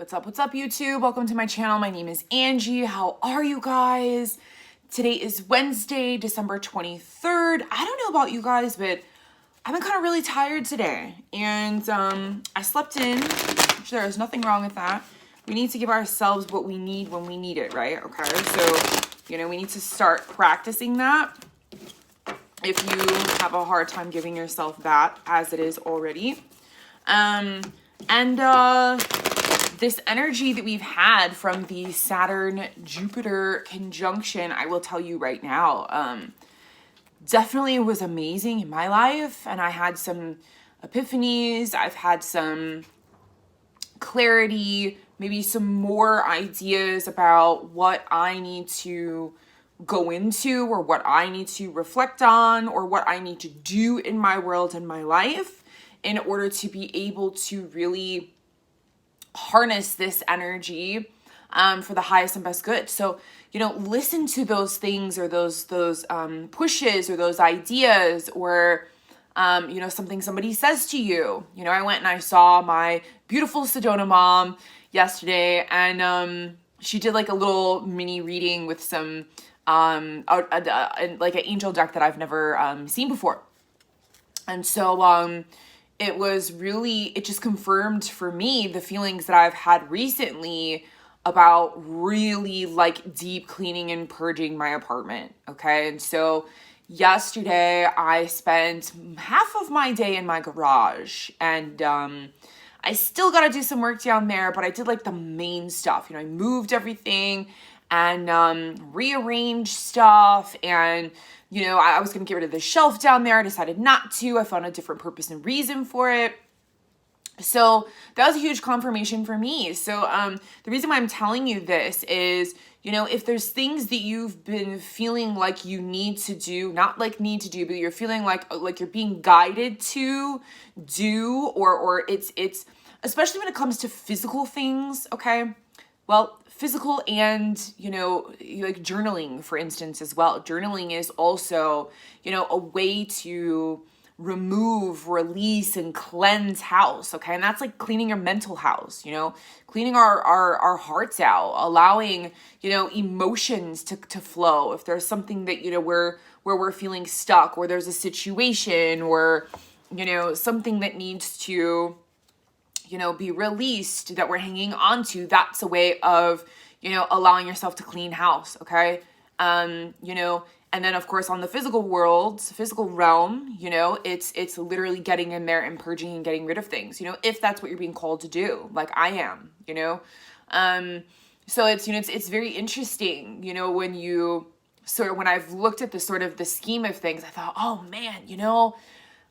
What's up, YouTube? Welcome to my channel. My name is Angie. How are you guys? Today is Wednesday, December 23rd. I don't know about you guys, but I've been kind of really tired today. And I slept in, which there is nothing wrong with that. We need to give ourselves what we need when we need it, right? Okay, so, we need to start practicing that. If you have a hard time giving yourself that, as it is already. This energy that we've had from the Saturn-Jupiter conjunction, I will tell you right now, definitely was amazing in my life. And I had some epiphanies. I've had some clarity, maybe some more ideas about what I need to go into or what I need to reflect on or what I need to do in my world and my life in order to be able to really harness this energy for the highest and best good. So, listen to those things or those pushes or those ideas or, something somebody says to you. I went and I saw my beautiful Sedona mom yesterday, and she did like a little mini reading with some like an angel deck that I've never seen before. And so it just confirmed for me the feelings that I've had recently about really like deep cleaning and purging my apartment. Okay. And so yesterday I spent half of my day in my garage, and I still got to do some work down there, but I did like the main stuff. I moved everything and rearranged stuff, and I was going to get rid of the shelf down there. I decided not to. I found a different purpose and reason for it. So that was a huge confirmation for me. So the reason why I'm telling you this is, if there's things that you've been feeling like you need to do, not like need to do, but you're feeling like you're being guided to do, or it's especially when it comes to physical things, okay? Well, physical and, like journaling, for instance, as well. Journaling is also, a way to remove, release, and cleanse house, okay? And that's like cleaning your mental house, cleaning our hearts out, allowing, emotions to flow. If there's something that, where we're feeling stuck, or there's a situation, or, something that needs to, be released that we're hanging on to, that's a way of, allowing yourself to clean house, okay? And then of course on the physical realm, it's literally getting in there and purging and getting rid of things, if that's what you're being called to do, like I am, so it's very interesting, when I've looked at the scheme of things, I thought, oh man,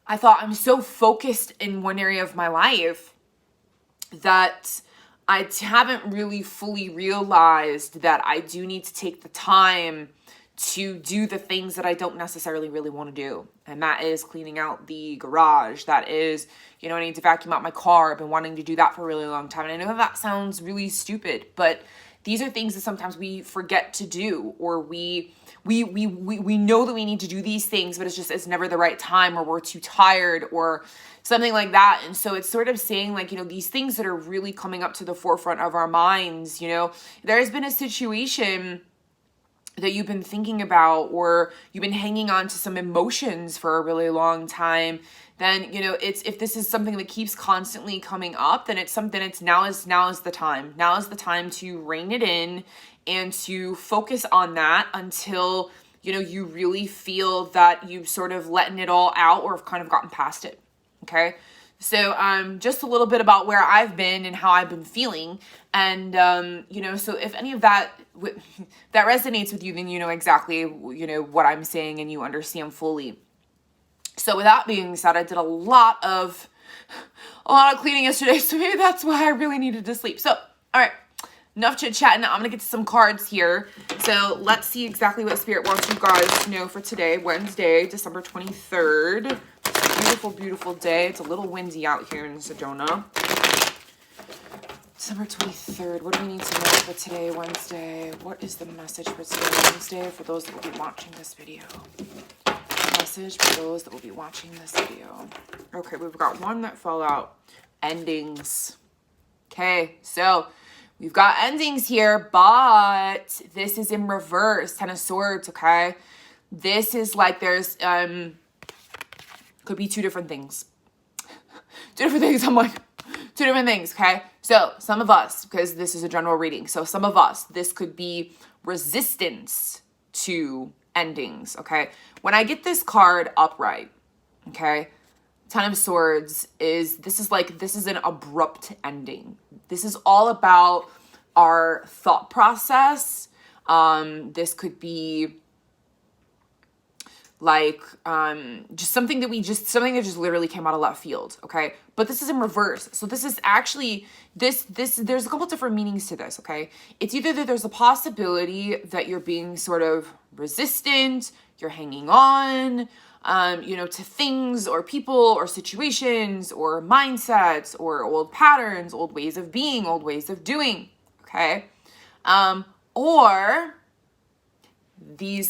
I thought I'm so focused in one area of my life that I haven't really fully realized that I do need to take the time to do the things that I don't necessarily really want to do. And that is cleaning out the garage. That is, I need to vacuum out my car. I've been wanting to do that for a really long time. And I know that sounds really stupid, but these are things that sometimes we forget to do, or we know that we need to do these things, but it's never the right time, or we're too tired, or something like that. And so it's sort of saying like, these things that are really coming up to the forefront of our minds, there has been a situation that you've been thinking about, or you've been hanging on to some emotions for a really long time, then, if this is something that keeps constantly coming up, then now is the time. Now is the time to rein it in and to focus on that until, you really feel that you've sort of letting it all out or have kind of gotten past it. Okay. So, just a little bit about where I've been and how I've been feeling. And, so if any of that resonates with you, then you know exactly, what I'm saying and you understand fully. So with that being said, I did a lot of cleaning yesterday. So maybe that's why I really needed to sleep. So, all right, enough chit chatting. I'm going to get to some cards here. So let's see exactly what Spirit wants you guys to know for today, Wednesday, December 23rd. Beautiful, beautiful day. It's a little windy out here in Sedona. December 23rd. What do we need to know for today, Wednesday? What is the message for today, Wednesday, for those that will be watching this video? Message for those that will be watching this video. Okay, we've got one that fell out. Endings. Okay, so We've got endings here, but this is in reverse. 10 of Swords, okay? This is like there's, could be two different things. Two different things. I'm like, two different things, okay? So some of us, because this is a general reading, so some of us, this could be resistance to endings, okay? When I get this card upright, okay, 10 of Swords this is an abrupt ending. This is all about our thought process. This could be like just something that just literally came out of left field, okay? But this is in reverse. So this is actually there's a couple different meanings to this, okay? It's either that there's a possibility that you're being sort of resistant, you're hanging on, to things or people or situations or mindsets or old patterns, old ways of being, old ways of doing, okay? Or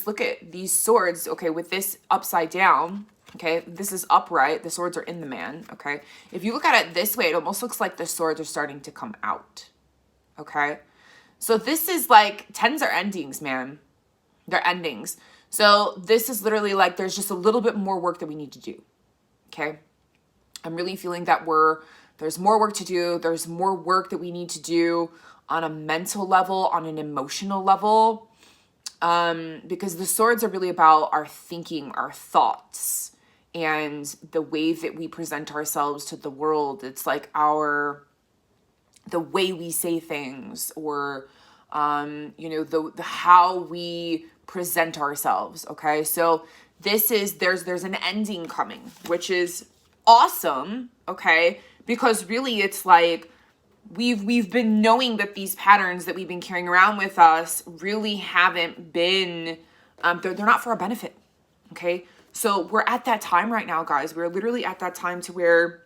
look at these swords, okay, with this upside down, okay, this is upright, the swords are in the man, okay? If you look at it this way, it almost looks like the swords are starting to come out, okay? So this is like, tens are endings, man. They're endings. So this is literally like there's just a little bit more work that we need to do, okay? I'm really feeling that there's more work to do. There's more work that we need to do on a mental level, on an emotional level, because the swords are really about our thinking, our thoughts, and the way that we present ourselves to the world. It's like the way we say things, or the how we present ourselves, okay? So this is there's an ending coming, which is awesome, okay? Because really it's like we've been knowing that these patterns that we've been carrying around with us really haven't been they're not for our benefit, okay? So we're at that time right now, guys. We're literally at that time to where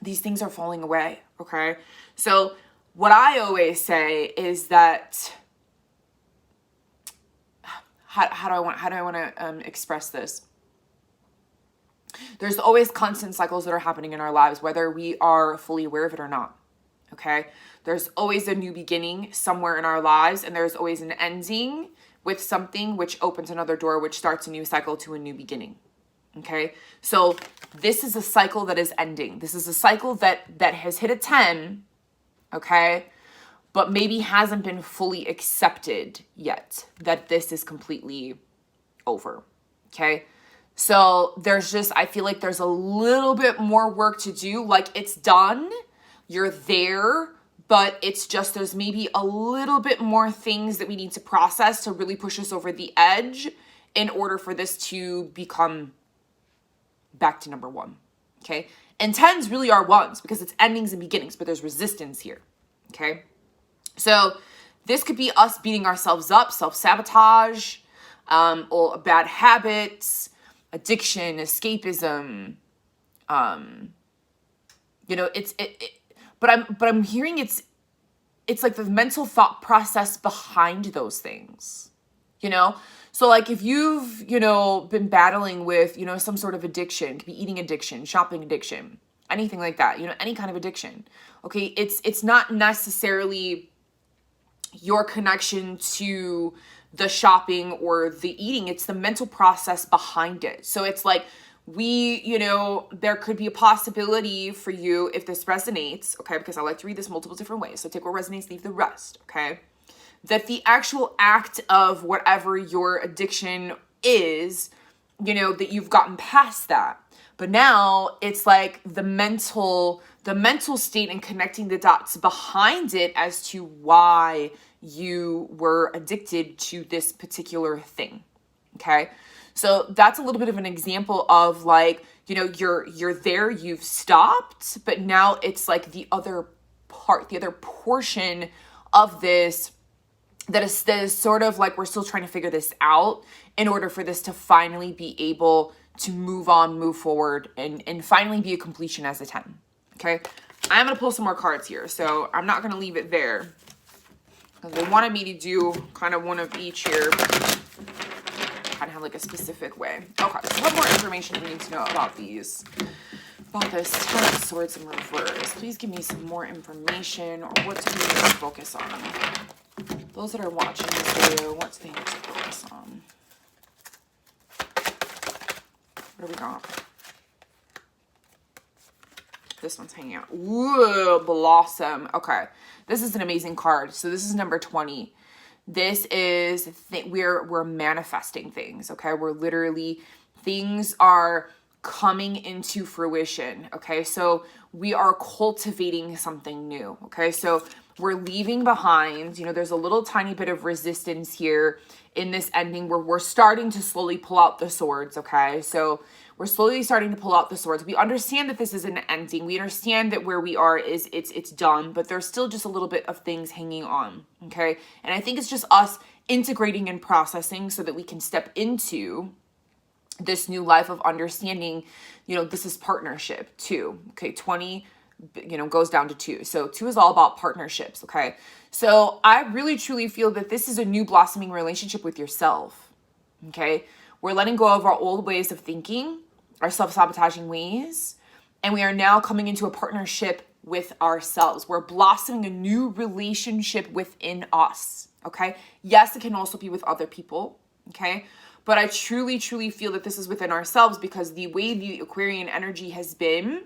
these things are falling away, okay? So what I always say is that how do I want to express this? There's always constant cycles that are happening in our lives, whether we are fully aware of it or not, okay? There's always a new beginning somewhere in our lives, and there's always an ending with something which opens another door, which starts a new cycle to a new beginning, okay? So this is a cycle that is ending. This is a cycle that has hit a 10, okay? But maybe hasn't been fully accepted yet, that this is completely over, okay? So I feel like there's a little bit more work to do. Like, it's done, you're there, but it's just there's maybe a little bit more things that we need to process to really push us over the edge in order for this to become back to number one, okay? And 10s really are ones because it's endings and beginnings, but there's resistance here, okay? So this could be us beating ourselves up, self-sabotage, or bad habits, addiction, escapism. But I'm hearing it's like the mental thought process behind those things, So like if you've, been battling with, some sort of addiction, it could be eating addiction, shopping addiction, anything like that, any kind of addiction. Okay. It's not necessarily your connection to the shopping or the eating. It's the mental process behind it. So it's like there could be a possibility for you, if this resonates, okay, because I like to read this multiple different ways. So take what resonates, leave the rest, okay? That the actual act of whatever your addiction is, that you've gotten past that. But now it's like the mental state and connecting the dots behind it as to why you were addicted to this particular thing. Okay. So that's a little bit of an example of like, you're there, you've stopped, but now it's like the other portion of this that is sort of like we're still trying to figure this out in order for this to finally be able to move on, move forward, and finally be a completion as a 10. Okay. I'm going to pull some more cards here. So I'm not going to leave it there because they wanted me to do kind of one of each here. Kind of have like a specific way. Okay. So what more information do we need to know about these? about this Ten of Swords in reverse. Please give me some more information, or what do we need to focus on? Those that are watching this video, what do they need to focus on? What do we got? This one's hanging out. Ooh, Blossom. Okay. This is an amazing card. So this is number 20. This is, we're manifesting things, okay? We're literally, things are coming into fruition, okay? So we are cultivating something new, okay? So we're leaving behind, you know, there's a little tiny bit of resistance here in this ending where we're starting to slowly pull out the swords, okay? So we're slowly starting to pull out the swords. We understand that this is an ending. We understand that where we are is it's done, but there's still just a little bit of things hanging on, okay? And I think it's just us integrating and processing so that we can step into this new life of understanding, you know, this is partnership too, okay? 20, you know, goes down to 2. So 2 is all about partnerships, okay? So I really truly feel that this is a new blossoming relationship with yourself, okay? We're letting go of our old ways of thinking, our self-sabotaging ways, and we are now coming into a partnership with ourselves. We're blossoming a new relationship within us, okay? Yes, it can also be with other people, okay? But I truly, truly feel that this is within ourselves, because the way the Aquarian energy has been,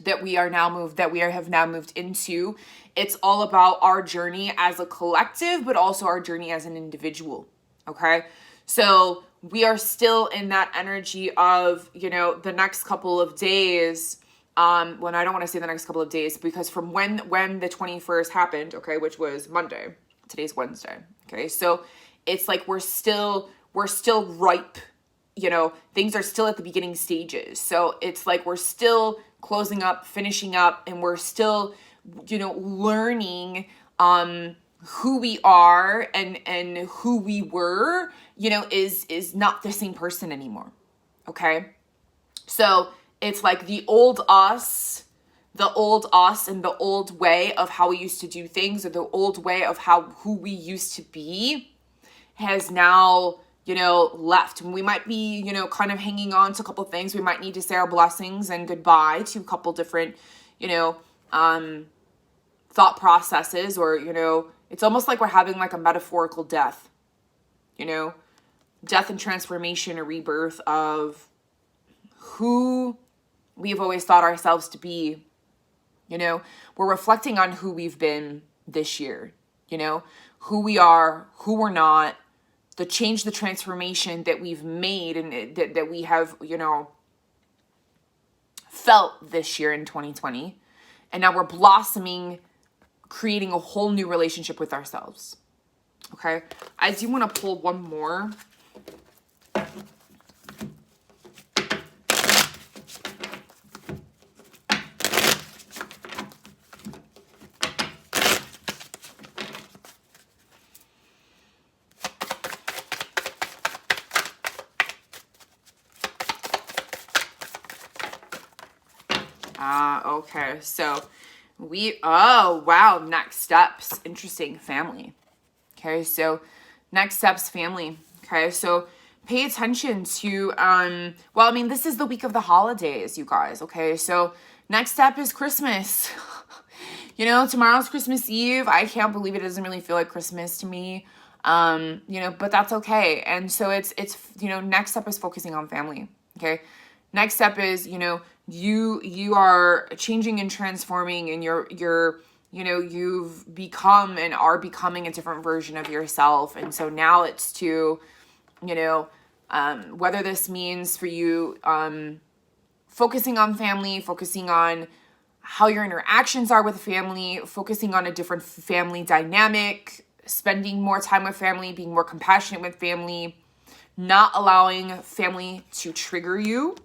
that we have now moved into, it's all about our journey as a collective, but also our journey as an individual, okay? So we are still in that energy of, you know, the next couple of days, when I don't want to say the next couple of days, because from when the 21st happened, okay, which was Monday, today's Wednesday, okay? So it's like we're still ripe, you know, things are still at the beginning stages. So it's like we're still closing up, finishing up, and we're still, you know, learning who we are and who we were, you know, is not the same person anymore. Okay? So it's like the old us and the old way of how we used to do things, or the old way of who we used to be, has now, you know, left. We might be, you know, kind of hanging on to a couple things. We might need to say our blessings and goodbye to a couple different, you know, thought processes, or, you know, it's almost like we're having like a metaphorical death, you know, death and transformation, or rebirth of who we've always thought ourselves to be. You know, we're reflecting on who we've been this year, you know, who we are, who we're not, the change, the transformation that we've made, and that we have, you know, felt this year in 2020. And now we're blossoming, creating a whole new relationship with ourselves. Okay. I do want to pull one more. Okay, so oh, wow, next steps, interesting, family. Okay, so next steps, family. Okay, so pay attention to, well, I mean, this is the week of the holidays, you guys, okay? So next step is Christmas. You know, tomorrow's Christmas Eve. I can't believe it doesn't really feel like Christmas to me, you know, but that's okay. And so it's, you know, next step is focusing on family, okay? Next step is, you know, you are changing and transforming, and you're, you know, you've become and are becoming a different version of yourself. And so now it's to, you know, whether this means for you, focusing on family, focusing on how your interactions are with family, focusing on a different family dynamic, spending more time with family, being more compassionate with family, not allowing family to trigger you.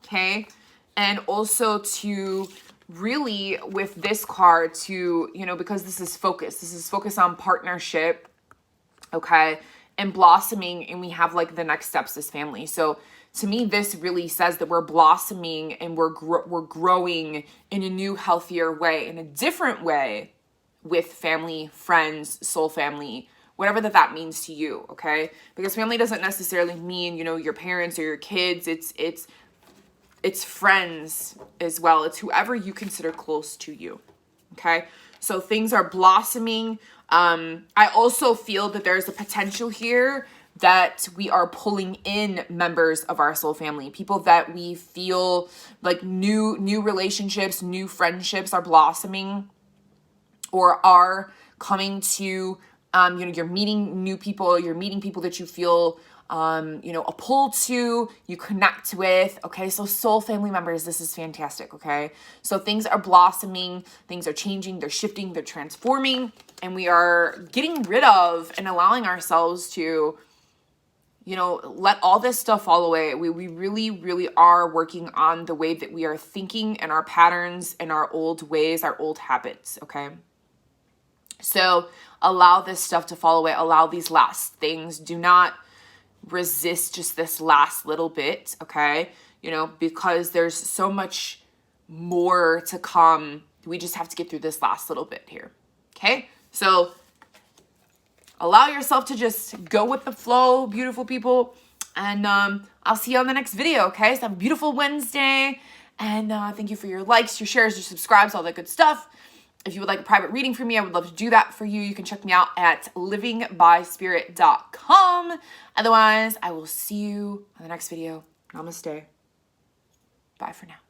Okay. And also to really, with this card, to, you know, because this is focus on partnership. Okay. And blossoming. And we have like the next steps as family. So to me, this really says that we're blossoming and we're growing in a new, healthier way, in a different way, with family, friends, soul family, whatever that means to you. Okay. Because family doesn't necessarily mean, you know, your parents or your kids. It's It's friends as well. It's whoever you consider close to you. Okay. So things are blossoming. I also feel that there's a potential here that we are pulling in members of our soul family, people that we feel like new relationships, new friendships are blossoming or are coming to, you're meeting new people, you're meeting people that you feel, a pull to, you connect with. Okay. So soul family members, this is fantastic. Okay. So things are blossoming, things are changing, they're shifting, they're transforming, and we are getting rid of and allowing ourselves to, let all this stuff fall away. We really, really are working on the way that we are thinking and our patterns and our old ways, our old habits. Okay. So allow this stuff to fall away. Allow these last things. Do not resist just this last little bit. Okay. Because there's so much more to come. We just have to get through this last little bit here. Okay. So allow yourself to just go with the flow, beautiful people. And I'll see you on the next video, okay? So have a beautiful Wednesday. And thank you for your likes, your shares, your subscribes, all that good stuff. If you would like a private reading from me, I would love to do that for you. You can check me out at livingbyspirit.com. Otherwise, I will see you on the next video. Namaste. Bye for now.